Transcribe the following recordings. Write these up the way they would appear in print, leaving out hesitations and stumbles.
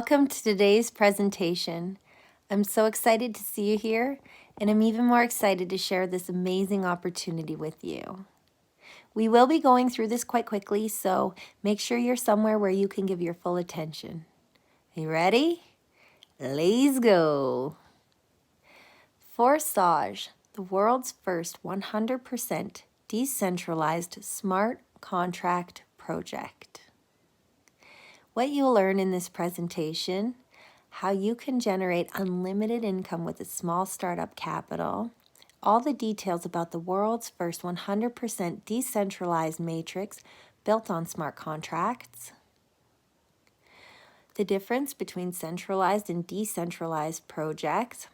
Welcome to today's presentation. I'm so excited to see you here, and I'm even more excited to share this amazing opportunity with you. We will be going through this quite quickly, so make sure you're somewhere where you can give your full attention. Are you ready? Let's go. Forsage, the world's first 100% decentralized smart contract project. What you'll learn in this presentation: how you can generate unlimited income with a small startup capital, all the details about the world's first 100% decentralized matrix built on smart contracts, the difference between centralized and decentralized projects,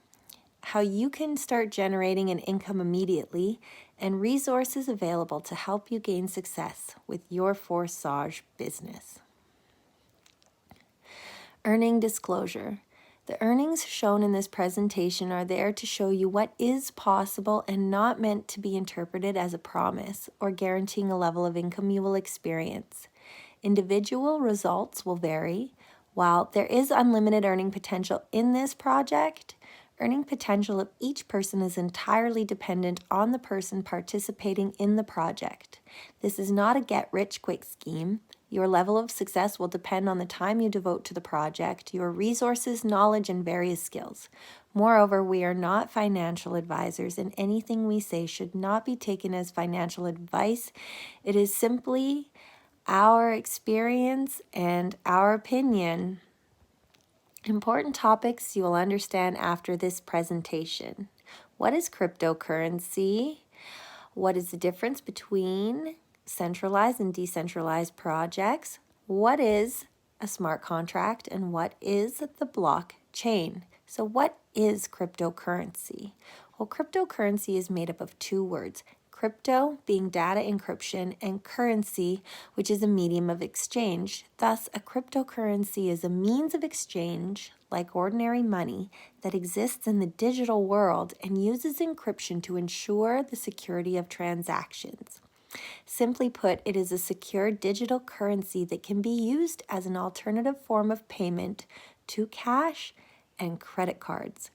how you can start generating an income immediately, and resources available to help you gain success with your Forsage business. Earning disclosure. The earnings shown in this presentation are there to show you what is possible and not meant to be interpreted as a promise or guaranteeing a level of income you will experience. Individual results will vary. While there is unlimited earning potential in this project, earning potential of each person is entirely dependent on the person participating in the project. This is not a get-rich-quick scheme. Your level of success will depend on the time you devote to the project, your resources, knowledge, and various skills. Moreover, we are not financial advisors, and anything we say should not be taken as financial advice. It is simply our experience and our opinion. Important topics you will understand after this presentation. What is cryptocurrency? What is the difference between centralized and decentralized projects? What is a smart contract and what is the blockchain? So what is cryptocurrency? Well, cryptocurrency is made up of two words: crypto being data encryption and currency, which is a medium of exchange. Thus, a cryptocurrency is a means of exchange, like ordinary money, that exists in the digital world and uses encryption to ensure the security of transactions. Simply put, it is a secure digital currency that can be used as an alternative form of payment to cash and credit cards.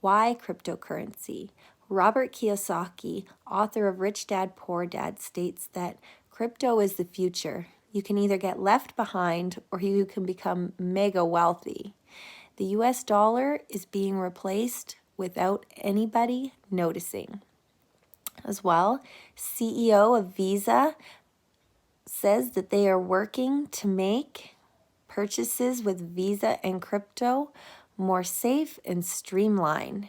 Why cryptocurrency? Robert Kiyosaki, author of Rich Dad, Poor Dad, states that crypto is the future. You can either get left behind or you can become mega wealthy. The US dollar is being replaced without anybody noticing. As well, CEO of Visa says that they are working to make purchases with Visa and crypto more safe and streamlined.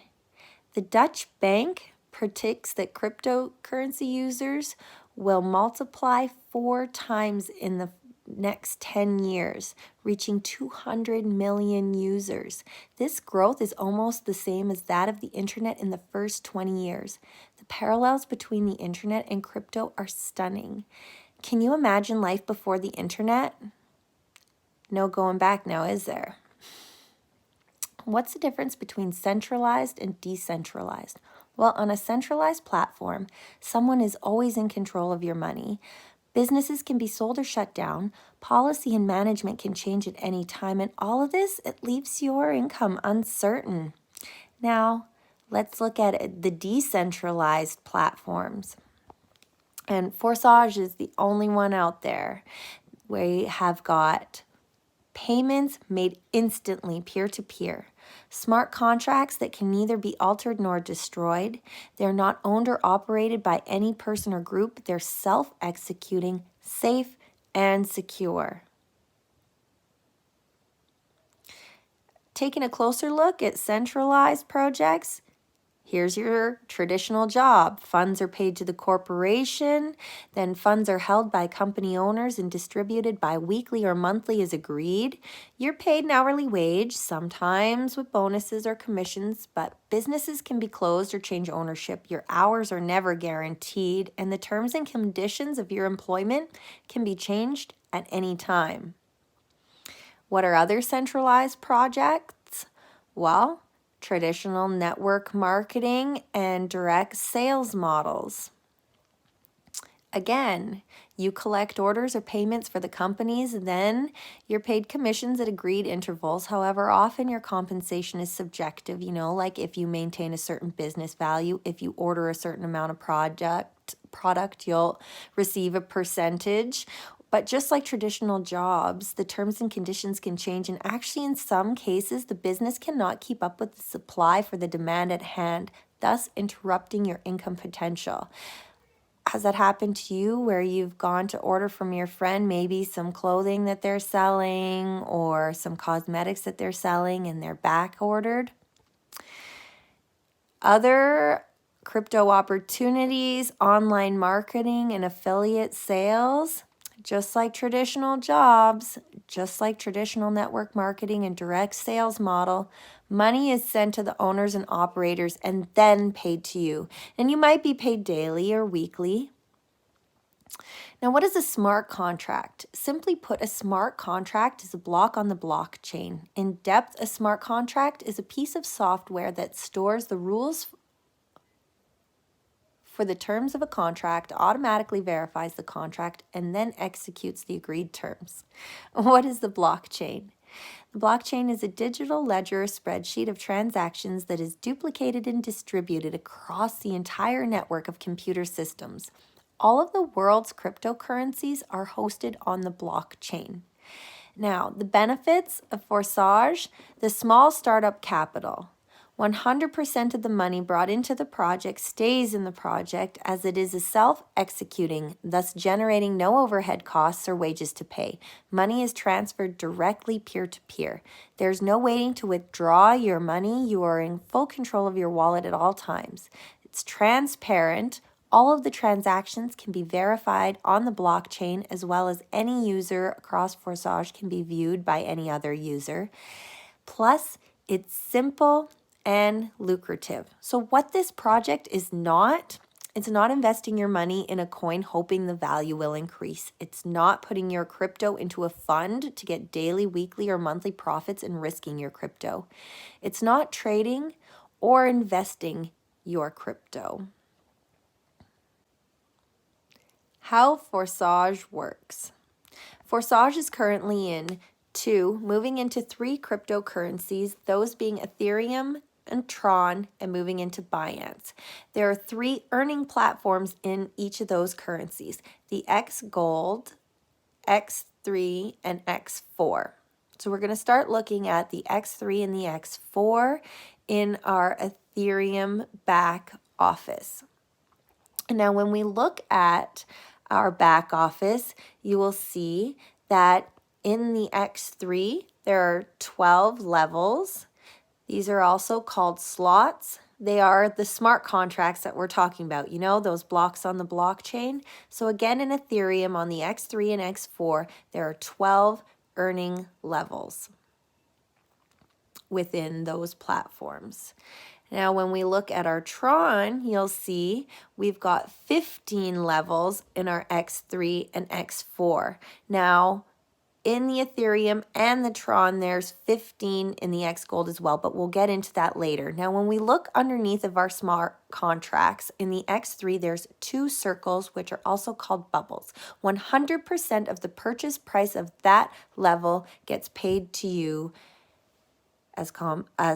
The Dutch bank predicts that cryptocurrency users will multiply 4 times in the next 10 years, reaching 200 million users. This growth is almost the same as that of the internet in the first 20 years. The parallels between the internet and crypto are stunning. Can you imagine life before the internet? No going back now, is there? What's the difference between centralized and decentralized? Well, on a centralized platform, someone is always in control of your money. Businesses can be sold or shut down. Policy and management can change at any time, and all of this, it leaves your income uncertain. Now, let's look at the decentralized platforms. And Forsage is the only one out there. We have got payments made instantly, peer-to-peer. Smart contracts that can neither be altered nor destroyed. They're not owned or operated by any person or group. They're self-executing, safe, and secure. Taking a closer look at centralized projects, here's your traditional job. Funds are paid to the corporation, then funds are held by company owners and distributed bi-weekly or monthly as agreed. You're paid an hourly wage, sometimes with bonuses or commissions, but businesses can be closed or change ownership. Your hours are never guaranteed, and the terms and conditions of your employment can be changed at any time. What are other centralized projects? Well, traditional network marketing and direct sales models. Again, You collect orders or payments for the companies, then you're paid commissions at agreed intervals. However, often your compensation is subjective, like if you maintain a certain business value, if you order a certain amount of product, you'll receive a percentage. But just like traditional jobs, the terms and conditions can change, and actually in some cases, the business cannot keep up with the supply for the demand at hand, thus interrupting your income potential. Has that happened to you where you've gone to order from your friend maybe some clothing that they're selling or some cosmetics that they're selling and they're back ordered? Other crypto opportunities, online marketing and affiliate sales, just like traditional jobs, just like traditional network marketing and direct sales model, money is sent to the owners and operators and then paid to you. And you might be paid daily or weekly. Now, what is a smart contract? Simply put, a smart contract is a block on the blockchain. In depth, a smart contract is a piece of software that stores the rules for the terms of a contract, automatically verifies the contract, and then executes the agreed terms. What is the blockchain? The blockchain is a digital ledger or spreadsheet of transactions that is duplicated and distributed across the entire network of computer systems. All of the world's cryptocurrencies are hosted on the blockchain. Now, the benefits of Forsage, the small startup capital. 100% of the money brought into the project stays in the project as it is a self-executing, thus generating no overhead costs or wages to pay. Money is transferred directly peer-to-peer. There's no waiting to withdraw your money. You are in full control of your wallet at all times. It's transparent. All of the transactions can be verified on the blockchain, as well as any user across Forsage can be viewed by any other user. Plus, it's simple and lucrative. So what this project is not, it's not investing your money in a coin hoping the value will increase. It's not putting your crypto into a fund to get daily, weekly, or monthly profits and risking your crypto. It's not trading or investing your crypto. How Forsage works. Forsage is currently in 2, moving into 3 cryptocurrencies, those being Ethereum and Tron, and moving into Binance. There are 3 earning platforms in each of those currencies, the X Gold, X3, and X4. So we're going to start looking at the X3 and the X4 in our Ethereum back office. Now, when we look at our back office, you will see that in the X3, there are 12 levels. These are also called slots. They are the smart contracts that we're talking about, those blocks on the blockchain. So again, in Ethereum on the X3 and X4, there are 12 earning levels within those platforms. Now, when we look at our Tron, you'll see we've got 15 levels in our X3 and X4. Now, in the Ethereum and the Tron, there's 15 in the X Gold as well, but we'll get into that later. Now, when we look underneath of our smart contracts, in the X3, there's 2 circles, which are also called bubbles. 100% of the purchase price of that level gets paid to you as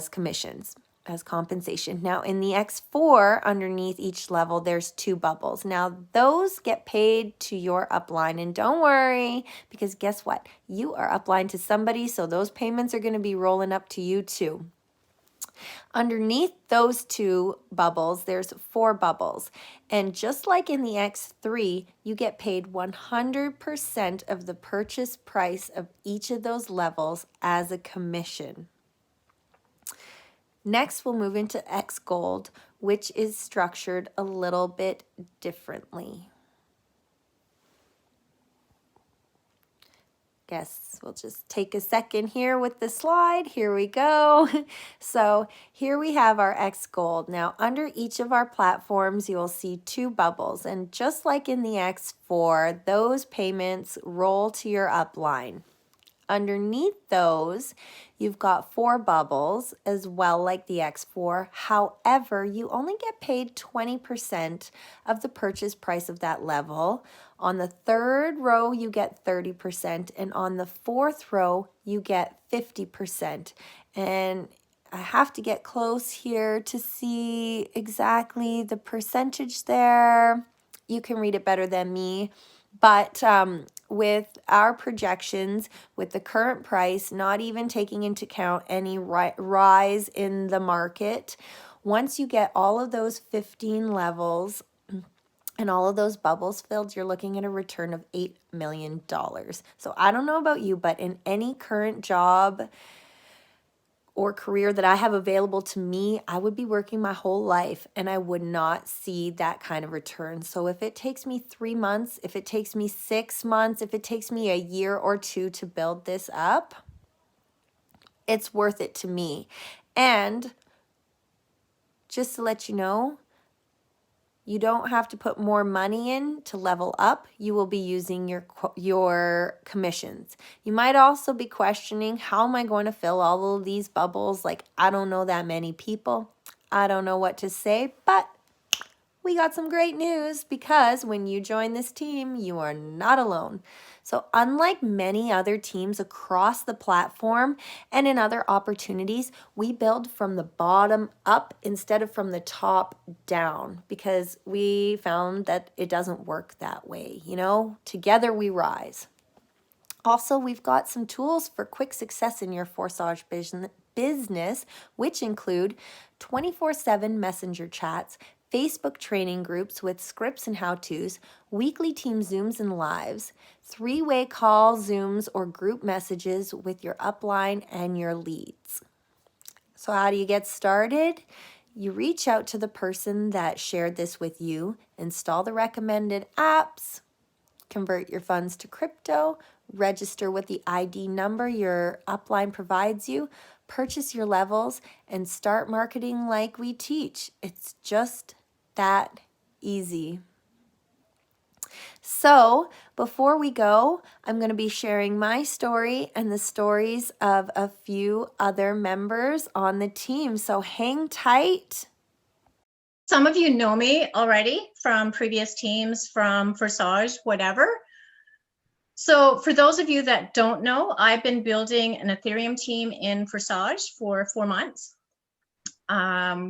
commissions, as compensation. Now, in the X4, underneath each level, there's 2 bubbles. Now, those get paid to your upline. And don't worry, because guess what? You are upline to somebody, so those payments are going to be rolling up to you too. Underneath those 2 bubbles, there's 4 bubbles. And just like in the X3, you get paid 100% of the purchase price of each of those levels as a commission. Next, we'll move into X Gold, which is structured a little bit differently. Guess we'll just take a second here with the slide. Here we go. So here we have our X Gold. Now, under each of our platforms, you will see 2 bubbles. And just like in the X4, those payments roll to your upline. Underneath those, you've got 4 bubbles as well, like the X4. However, you only get paid 20% of the purchase price of that level. On the 3rd row, you get 30%, and on the 4th row, you get 50%. And I have to get close here to see exactly the percentage there. You can read it better than me. But with our projections, with the current price, not even taking into account any rise in the market, once you get all of those 15 levels and all of those bubbles filled, you're looking at a return of $8 million. So I don't know about you, but in any current job or career that I have available to me, I would be working my whole life and I would not see that kind of return. So if it takes me 3 months, if it takes me 6 months, if it takes me a year or 2 to build this up, it's worth it to me. And just to let you know, you don't have to put more money in to level up. You will be using your commissions. You might also be questioning, how am I going to fill all of these bubbles? Like, I don't know that many people. I don't know what to say, but we got some great news, because when you join this team, you are not alone. So unlike many other teams across the platform and in other opportunities, we build from the bottom up instead of from the top down, because we found that it doesn't work that way. Together we rise. Also, we've got some tools for quick success in your Forsage business, which include 24/7 messenger chats, Facebook training groups with scripts and how-tos, weekly team Zooms and lives, 3-way call Zooms or group messages with your upline and your leads. So how do you get started? You reach out to the person that shared this with you, install the recommended apps, convert your funds to crypto, register with the ID number your upline provides you, purchase your levels, and start marketing like we teach. It's just that easy. So before we go, I'm going to be sharing my story and the stories of a few other members on the team. So hang tight. Some of you know me already from previous teams, from Forsage, whatever. So for those of you that don't know, I've been building an Ethereum team in Forsage for 4 months.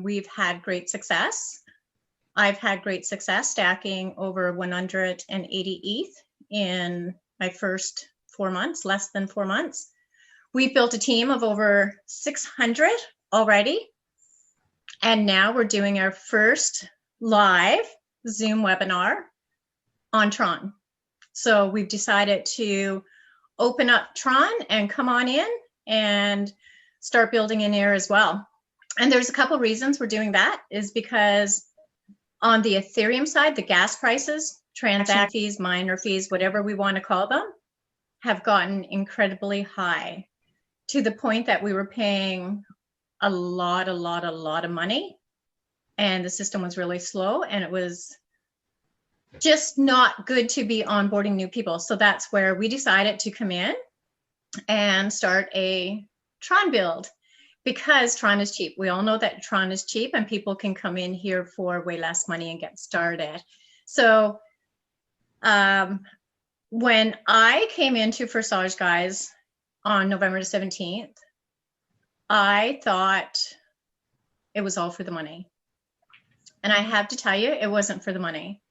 We've had great success. I've had great success stacking over 180 ETH in my first 4 months, less than 4 months. We've built a team of over 600 already. And now we're doing our first live Zoom webinar on Tron. So we've decided to open up Tron and come on in and start building in here as well. And there's a couple reasons we're doing that, is because on the Ethereum side, the gas prices, transaction fees, miner fees, whatever we want to call them, have gotten incredibly high, to the point that we were paying a lot of money, and the system was really slow, and it was just not good to be onboarding new people. So that's where we decided to come in and start a Tron build, because Tron is cheap. We all know that Tron is cheap and people can come in here for way less money and get started. So when I came into Forsage, guys, on November 17th, I thought it was all for the money. And I have to tell you, it wasn't for the money.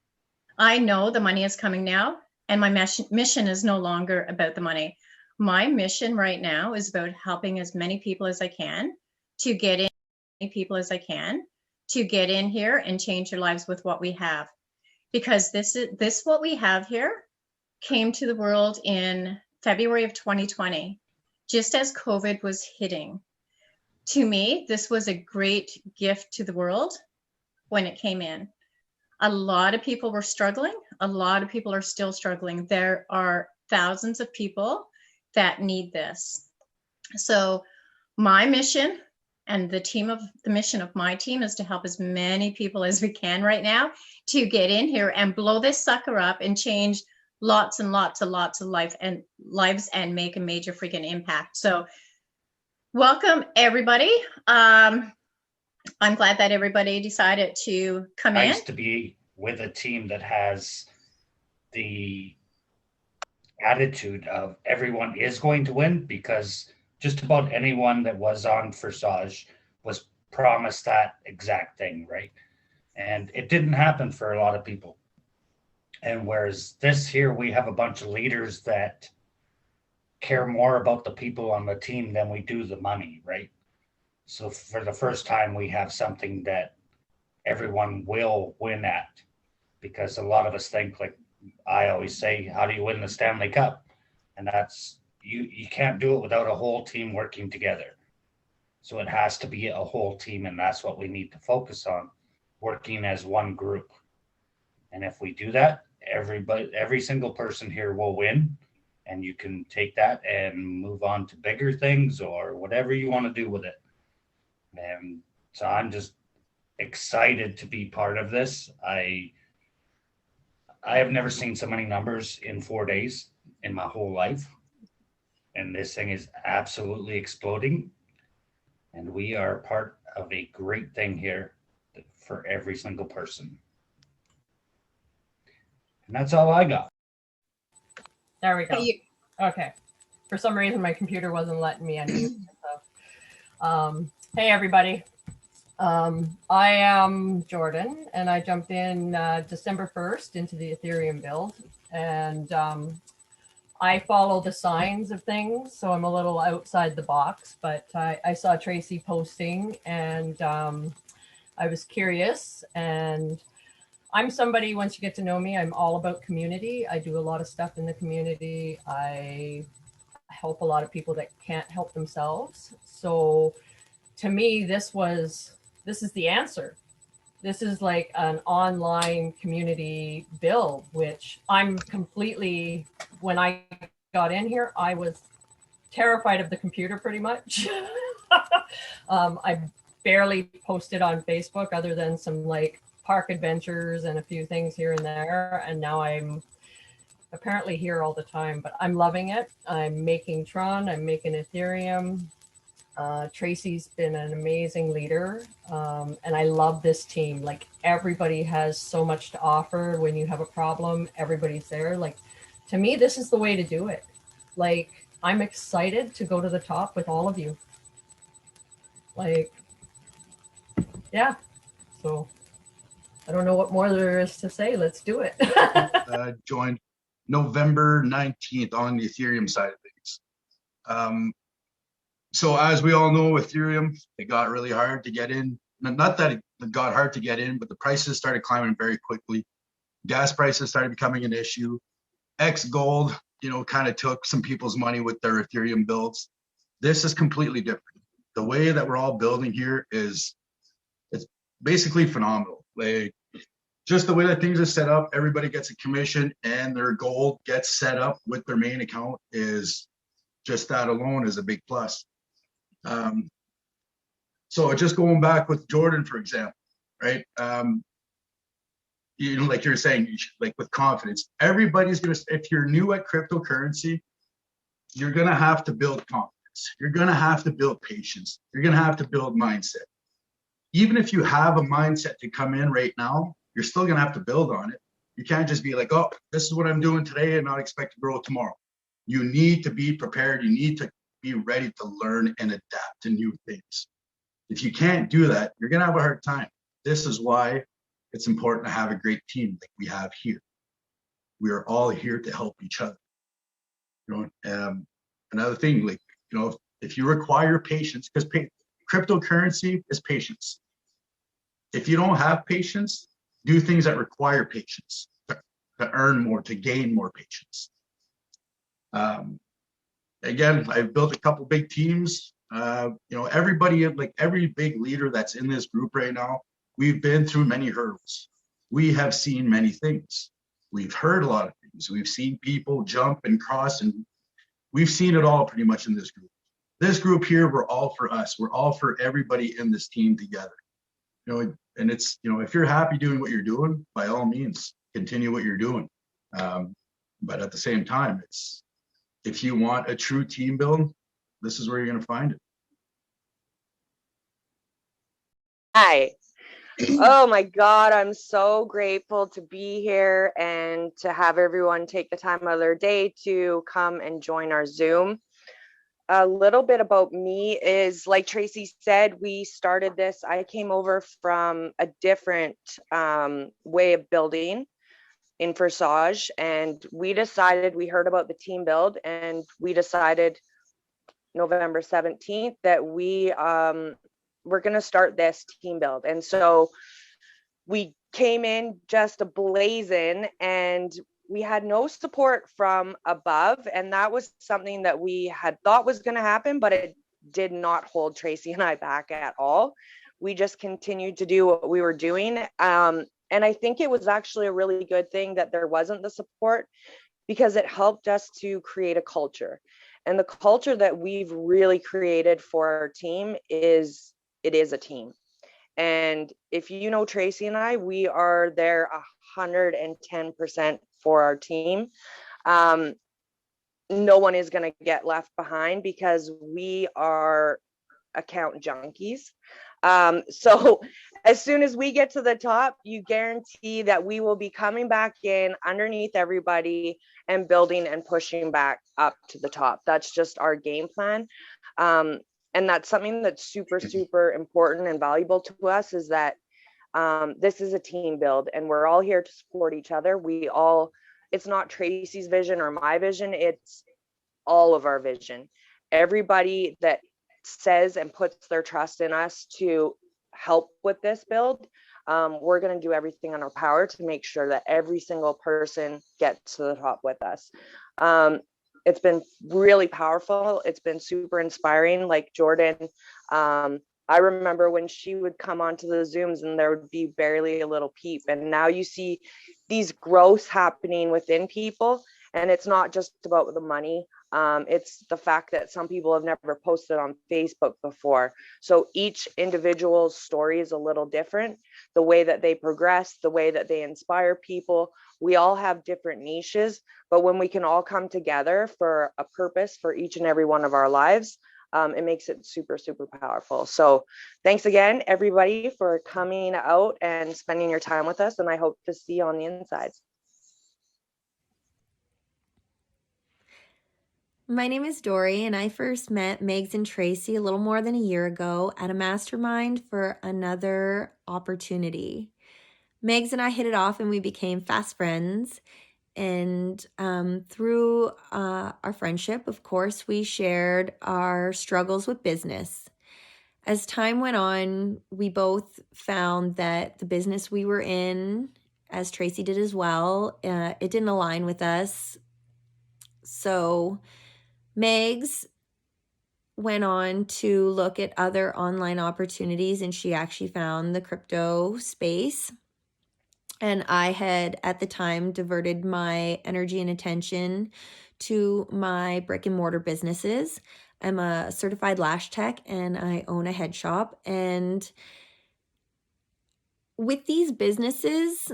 I know the money is coming now, and my mission is no longer about the money. My mission right now is about helping as many people as I can to get in, to get in here and change their lives with what we have. Because this what we have here came to the world in February of 2020, just as COVID was hitting. To me, this was a great gift to the world when it came in. A lot of people were struggling. A lot of people are still struggling. There are thousands of people that need this. So my mission and the mission of my team is to help as many people as we can right now to get in here and blow this sucker up and change lots and lots and lots of lives and make a major freaking impact. So welcome everybody. I'm glad that everybody decided to come in. Nice to be with a team that has the attitude of everyone is going to win, because just about anyone that was on Forsage was promised that exact thing, right? And it didn't happen for a lot of people. And whereas this here, we have a bunch of leaders that care more about the people on the team than we do the money, right? So for the first time, we have something that everyone will win at, because a lot of us think, like I always say, how do you win the Stanley Cup? And that's, you can't do it without a whole team working together. So it has to be a whole team, and that's what we need to focus on, working as one group. And if we do that, every single person here will win, and you can take that and move on to bigger things or whatever you want to do with it. And so I'm just excited to be part of this. I have never seen so many numbers in 4 days in my whole life. And this thing is absolutely exploding. And we are part of a great thing here for every single person. And that's all I got. There we go. Okay. For some reason, my computer wasn't letting me unmute. So, hey, everybody. I am Jordan, and I jumped in December 1st into the Ethereum build. And I follow the signs of things, so I'm a little outside the box. But I saw Tracy posting, and I was curious. And I'm somebody, once you get to know me, I'm all about community. I do a lot of stuff in the community. I help a lot of people that can't help themselves. So to me, this is the answer. This is like an online community build, which I'm completely, when I got in here, I was terrified of the computer pretty much. I barely posted on Facebook other than some like park adventures and a few things here and there. And now I'm apparently here all the time, but I'm loving it. I'm making Tron, I'm making Ethereum. Tracy's been an amazing leader. And I love this team. Like everybody has so much to offer. When you have a problem, everybody's there. Like to me, this is the way to do it. Like I'm excited to go to the top with all of you. Like, yeah. So I don't know what more there is to say. Let's do it. Joined November 19th on the Ethereum side of things. So as we all know, Ethereum, it got really hard to get in. Not that it got hard to get in, but the prices started climbing very quickly. Gas prices started becoming an issue. X gold, kind of took some people's money with their Ethereum builds. This is completely different. The way that we're all building here it's basically phenomenal. Like just the way that things are set up, everybody gets a commission and their gold gets set up with their main account is just that alone is a big plus. So just going back with Jordan, for example, right? Like you're saying, like with confidence, everybody's going to, if you're new at cryptocurrency, you're going to have to build confidence. You're going to have to build patience. You're going to have to build mindset. Even if you have a mindset to come in right now, you're still going to have to build on it. You can't just be like, oh, this is what I'm doing today and not expect to grow tomorrow. You need to be prepared. You need to be ready to learn and adapt to new things. If you can't do that, you're going to have a hard time. This is why it's important to have a great team like we have here. We are all here to help each other. Another thing, like, if you require patience, because cryptocurrency is patience. If you don't have patience, do things that require patience to earn more, to gain more patience. Again, I've built a couple big teams. Everybody, like every big leader that's in this group right now, we've been through many hurdles. We have seen many things. We've heard a lot of things. We've seen people jump and cross, and we've seen it all pretty much in this group. This group here, we're all for us. We're all for everybody in this team together. And it's, if you're happy doing what you're doing, by all means, continue what you're doing. But at the same time, if you want a true team build, this is where you're going to find it. Hi. Oh my God, I'm so grateful to be here and to have everyone take the time of their day to come and join our Zoom. A little bit about me is, like Tracy said, we started this. I came over from a different way of building in Forsage, and we heard about the team build, and we decided November 17th that we're going to start this team build. And so we came in just ablazing, and we had no support from above. And that was something that we had thought was going to happen, but it did not hold Tracy and I back at all. We just continued to do what we were doing. And I think it was actually a really good thing that there wasn't the support, because it helped us to create a culture. And the culture that we've really created for our team is, it is a team. And if you know Tracy and I, we are there 110% for our team. No one is going to get left behind, because we are account junkies. So as soon as we get to the top, you guarantee that we will be coming back in underneath everybody and building and pushing back up to the top. That's just our game plan. And that's something that's super, super important and valuable to us, is that this is a team build, and we're all here to support each other. It's not Tracy's vision or my vision, it's all of our vision. Everybody that says and puts their trust in us to help with this build, we're going to do everything in our power to make sure that every single person gets to the top with us. It's been really powerful. It's been super inspiring. Like Jordan, I remember when she would come onto the Zooms and there would be barely a little peep. And now you see these growths happening within people. And it's not just about the money. It's the fact that some people have never posted on Facebook before. So each individual's story is a little different. The way that they progress, the way that they inspire people, we all have different niches, but when we can all come together for a purpose for each and every one of our lives, it makes it super, super powerful. So thanks again, everybody, for coming out and spending your time with us. And I hope to see you on the insides. My name is Dory, and I first met Megs and Tracy a little more than a year ago at a mastermind for another opportunity. Megs and I hit it off, and we became fast friends. And through our friendship, of course, we shared our struggles with business. As time went on, we both found that the business we were in, as Tracy did as well, it didn't align with us. So Megs went on to look at other online opportunities, and she actually found the crypto space. And I had, at the time, diverted my energy and attention to my brick and mortar businesses. I'm a certified lash tech, and I own a head shop. And with these businesses,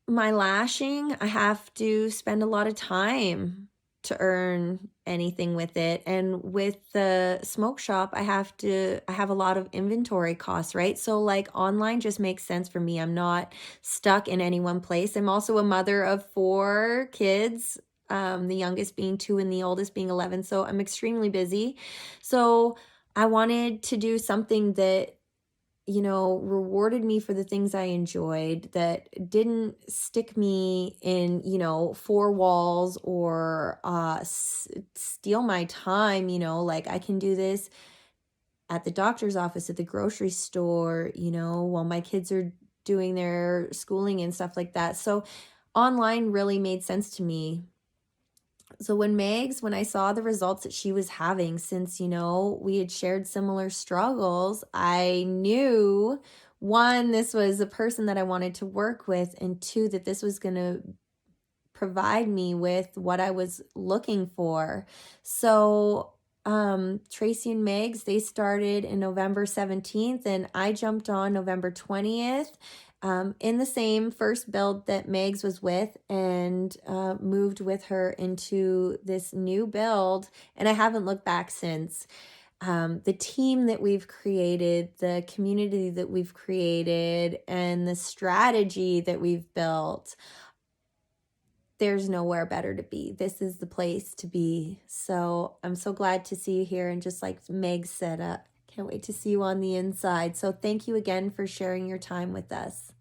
my lashing, I have to spend a lot of time to earn anything with it. And with the smoke shop, I have a lot of inventory costs, right? So like online just makes sense for me. I'm not stuck in any one place. I'm also a mother of 4 kids, the youngest being 2 and the oldest being 11. So I'm extremely busy. So I wanted to do something that, you know, rewarded me for the things I enjoyed, that didn't stick me in, you know, 4 walls or steal my time. You know, like I can do this at the doctor's office, at the grocery store, you know, while my kids are doing their schooling and stuff like that. So online really made sense to me. So when I saw the results that she was having, since, you know, we had shared similar struggles, I knew, 1, this was a person that I wanted to work with, and 2, that this was going to provide me with what I was looking for. So Tracy and Megs, they started in November 17th, and I jumped on November 20th. in the same first build that Megs was with, and moved with her into this new build. And I haven't looked back since. The team that we've created, the community that we've created, and the strategy that we've built, there's nowhere better to be. This is the place to be. So I'm so glad to see you here. And just like Meg said, can't wait to see you on the inside. So thank you again for sharing your time with us.